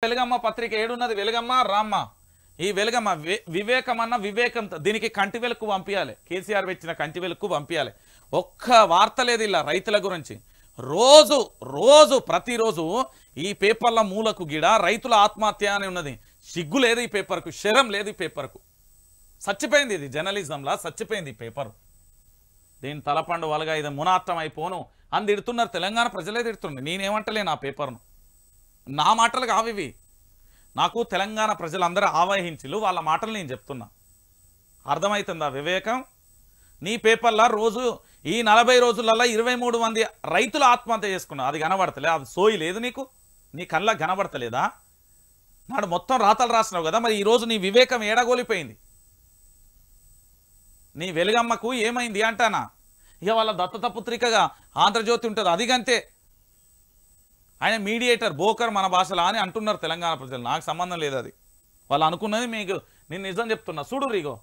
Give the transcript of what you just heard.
వెలుగమ్మ పత్రిక ఏడున్నది వెలుగమ్మ రామ్మ ఈ వెలుగమ్మ వివేకమన్న వివేకం దీనికి కంటి వెలుగు పంపించాలి కేసీఆర్ వచ్చిన కంటి వెలుగు పంపించాలి ఒక్క వార్త లేదు ఇలా రైతుల గురించి రోజు రోజు ప్రతిరోజు ఈ పేపర్ల మూలకు గిడ రైతుల ఆత్మహత్య అని ఉన్నది సిగ్గు లేదు ఈ పేపర్కు శరం లేదు ఈ పేపర్కు చచ్చిపోయింది ఇది జర్నలిజంలా చచ్చిపోయింది ఈ పేపర్ దీని తలపండు వలగా ఇది మునార్థం అయిపోను అని తిడుతున్నారు తెలంగాణ ప్రజలే తిడుతున్నారు నేనేమంటలేను ఆ పేపర్ను నా మాటలు కావివి నాకు తెలంగాణ ప్రజలందరూ ఆవహించిలు వాళ్ళ మాటలు నేను చెప్తున్నా అర్థమవుతుందా వివేకం నీ పేపర్లో రోజు ఈ 40 రోజులలో 23 మంది రైతులు ఆత్మహత్య చేసుకున్నారు అది కనబడతలే అది సోయి లేదు నీకు నీ కళ్ళకు కనబడతలేదా నాడు మొత్తం రాతలు రాసినావు కదా మరి ఈరోజు నీ వివేకం ఏడగోలిపోయింది నీ వెలుగమ్మకు ఏమైంది అంటానా ఇక వాళ్ళ దత్తపుత్రికగా ఆంధ్రజ్యోతి ఉంటుంది అది గంతే ఆయన మీడియేటర్ బోకర్ మన భాషలో అని అంటున్నారు తెలంగాణ ప్రజలు నాకు సంబంధం లేదు అది వాళ్ళు అనుకున్నది మీకు నేను నిజం చెప్తున్నా చూడు రీగో